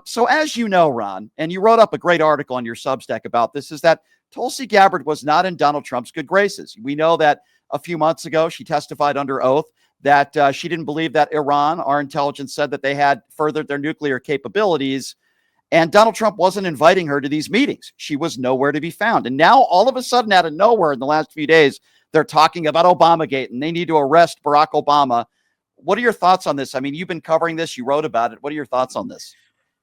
So as you know, Ron, and you wrote up a great article on your Substack about this, is that Tulsi Gabbard was not in Donald Trump's good graces. We know that a few months ago, she testified under oath that she didn't believe that Iran, our intelligence said that they had furthered their nuclear capabilities. And Donald Trump wasn't inviting her to these meetings. She was nowhere to be found. And now all of a sudden, out of nowhere in the last few days, they're talking about Obamagate and they need to arrest Barack Obama. What are your thoughts on this? I mean, you've been covering this. You wrote about it. What are your thoughts on this?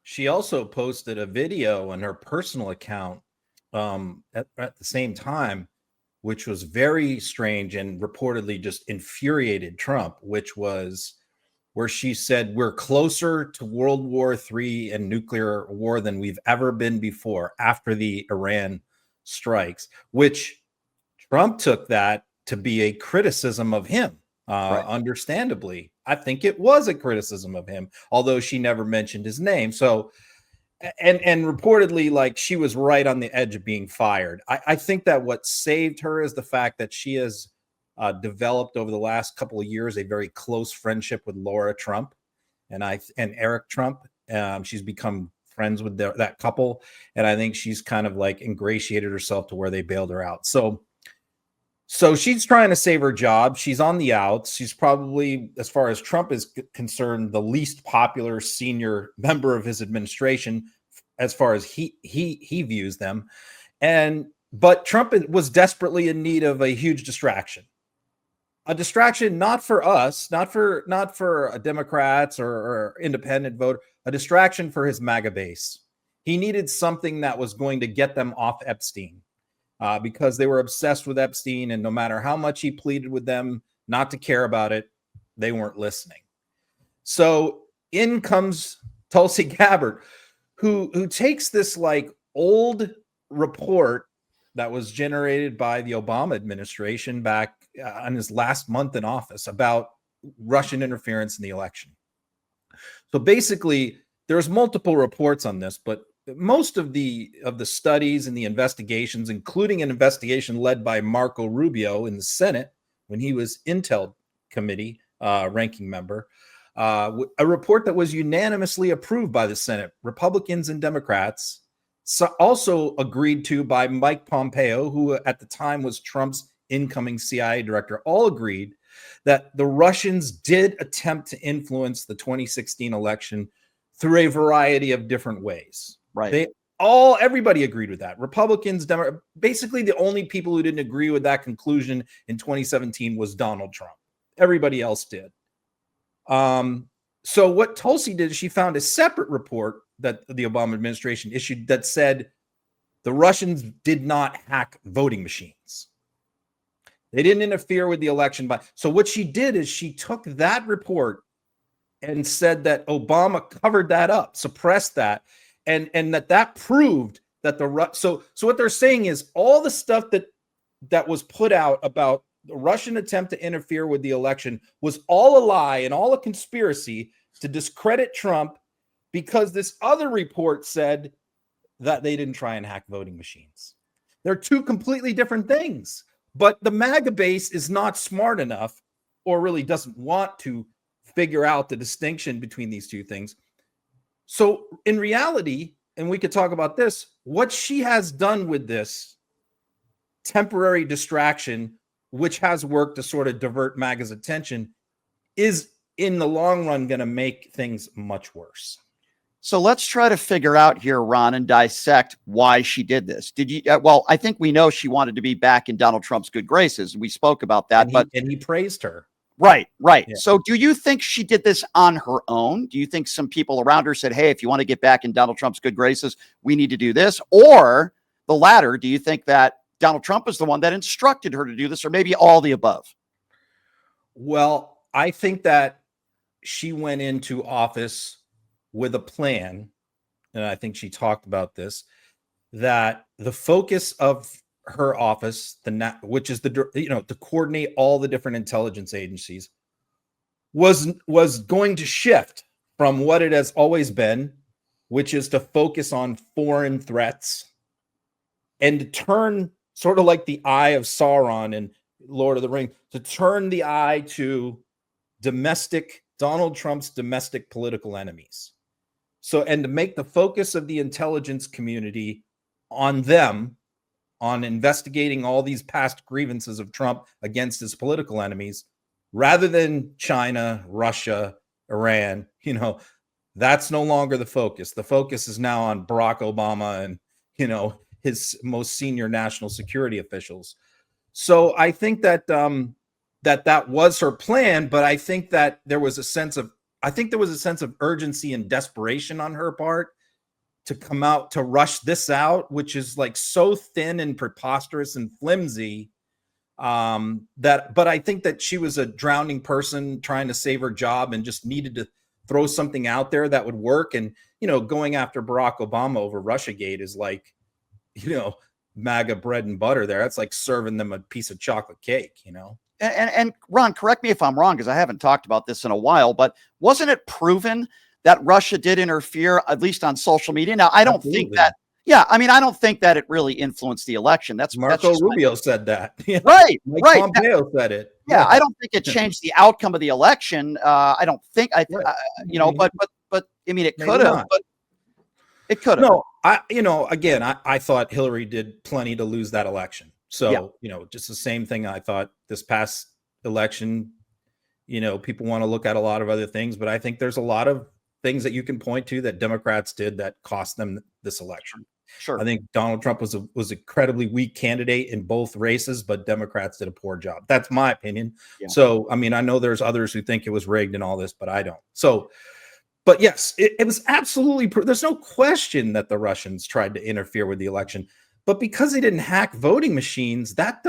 She also posted a video on her personal account at the same time, which was very strange and reportedly just infuriated Trump, which was where she said, we're closer to World War III and nuclear war than we've ever been before after the Iran strikes, which Trump took that to be a criticism of him. Right. Understandably, I think it was a criticism of him, although she never mentioned his name. So, and reportedly, like, she was right on the edge of being fired. I think that what saved her is the fact that she has developed over the last couple of years a very close friendship with Laura Trump and Eric Trump. She's become friends with that couple, and I think she's kind of like ingratiated herself to where they bailed her out. So she's trying to save her job. She's on the outs. She's probably, as far as Trump is concerned, the least popular senior member of his administration, as far as he views them. But Trump was desperately in need of a huge distraction. A distraction not for us, not for Democrats or independent voter, a distraction for his MAGA base. He needed something that was going to get them off Epstein. Because they were obsessed with Epstein, and no matter how much he pleaded with them not to care about it, they weren't listening. So in comes Tulsi Gabbard, who takes this like old report that was generated by the Obama administration back on his last month in office about Russian interference in the election. So basically, there's multiple reports on this, but most of the studies and the investigations, including an investigation led by Marco Rubio in the Senate when he was Intel Committee ranking member, a report that was unanimously approved by the Senate, Republicans and Democrats, also agreed to by Mike Pompeo, who at the time was Trump's incoming CIA director, all agreed that the Russians did attempt to influence the 2016 election through a variety of different ways. Right. Everybody agreed with that. Republicans, basically the only people who didn't agree with that conclusion in 2017 was Donald Trump. Everybody else did. So what Tulsi did is she found a separate report that the Obama administration issued that said the Russians did not hack voting machines. They didn't interfere with the election. So what she did is she took that report and said that Obama covered that up, suppressed that. And that proved that so what they're saying is all the stuff that was put out about the Russian attempt to interfere with the election was all a lie and all a conspiracy to discredit Trump, because this other report said that they didn't try and hack voting machines. They're two completely different things, but the MAGA base is not smart enough, or really doesn't want to figure out the distinction between these two things. So in reality, and we could talk about this, what she has done with this temporary distraction, which has worked to sort of divert MAGA's attention, is in the long run going to make things much worse. So let's try to figure out here, Ron, and dissect why she did this. Did you? Well, I think we know she wanted to be back in Donald Trump's good graces. We spoke about that, and he praised her. Right. Yeah. So do you think she did this on her own? Do you think some people around her said, hey, if you want to get back in Donald Trump's good graces, we need to do this? Or the latter, do you think that Donald Trump is the one that instructed her to do this, or maybe all the above? Well, I think that she went into office with a plan, and I think she talked about this, that the focus of her office, which is to coordinate all the different intelligence agencies, was going to shift from what it has always been, which is to focus on foreign threats, and to turn, sort of like the eye of Sauron in Lord of the Rings, to turn the eye to Donald Trump's domestic political enemies. So, and to make the focus of the intelligence community on them, on investigating all these past grievances of Trump against his political enemies, rather than China, Russia, Iran, that's no longer the focus. The focus is now on Barack Obama and, his most senior national security officials. So I think that that was her plan, but I think that there was a sense of urgency and desperation on her part to come out to rush this out, which is like so thin and preposterous and flimsy. But I think that she was a drowning person trying to save her job and just needed to throw something out there that would work. And, going after Barack Obama over Russiagate is like, MAGA bread and butter there. That's like serving them a piece of chocolate cake, And Ron, correct me if I'm wrong, because I haven't talked about this in a while, but wasn't it proven that Russia did interfere, at least on social media? Now, I don't think that, I don't think that it really influenced the election. That's Marco Rubio said that. Right, Mike Pompeo said it. Yeah, I don't think it changed the outcome of the election. I don't think, but I mean, it could have, but it could have. No, I thought Hillary did plenty to lose that election. So, just the same thing I thought this past election, people want to look at a lot of other things, but I think there's a lot of things that you can point to that Democrats did that cost them this election. Sure. I think Donald Trump was an incredibly weak candidate in both races, but Democrats did a poor job. That's my opinion. Yeah. So, I mean, I know there's others who think it was rigged and all this, but I don't. So, but yes, it was absolutely, there's no question that the Russians tried to interfere with the election. But because they didn't hack voting machines, that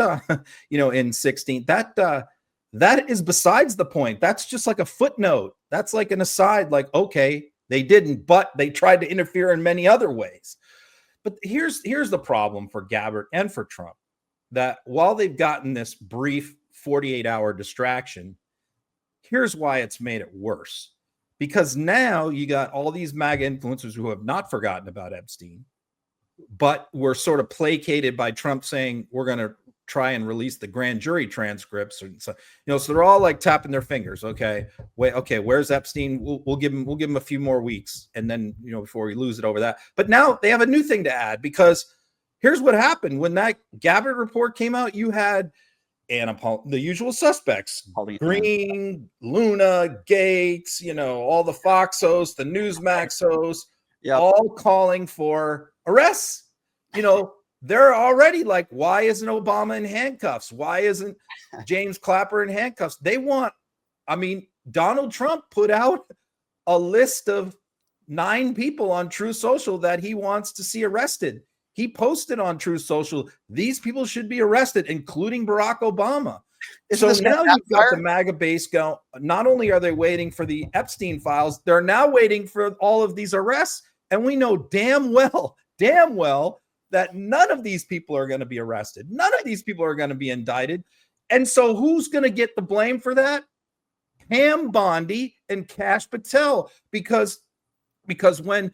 in 16, that is besides the point. That's just like a footnote. That's like an aside. Like, okay, they didn't, but they tried to interfere in many other ways. But here's the problem for Gabbard and for Trump, that while they've gotten this brief 48-hour distraction, here's why it's made it worse. Because now you got all these MAGA influencers who have not forgotten about Epstein, but were sort of placated by Trump saying, we're going to try and release the grand jury transcripts. And so, so they're all like tapping their fingers. Okay, wait, okay, where's Epstein? We'll give him a few more weeks. And then, before we lose it over that. But now they have a new thing to add, because here's what happened. When that Gabbard report came out, you had the usual suspects, Green, Luna, Gates, all the Fox hosts, the Newsmax hosts, all calling for arrests. They're already like, why isn't Obama in handcuffs? Why isn't James Clapper in handcuffs? Donald Trump put out a list of 9 people on True Social that he wants to see arrested. He posted on True Social, these people should be arrested, including Barack Obama. So now you've got the MAGA base go. Not only are they waiting for the Epstein files, they're now waiting for all of these arrests. And we know damn well that none of these people are going to be arrested. None of these people are going to be indicted. And so who's going to get the blame for that? Pam Bondi and Kash Patel. Because when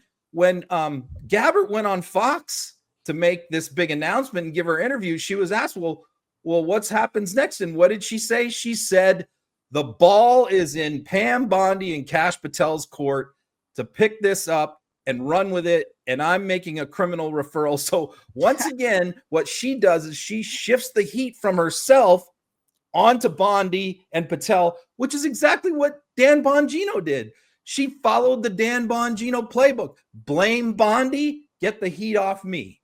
Gabbard went on Fox to make this big announcement and give her interview, she was asked, well, what happens next? And what did she say? She said, the ball is in Pam Bondi and Kash Patel's court to pick this up and run with it. And I'm making a criminal referral. So once again, what she does is she shifts the heat from herself onto Bondi and Patel, which is exactly what Dan Bongino did. She followed the Dan Bongino playbook. Blame Bondi, get the heat off me.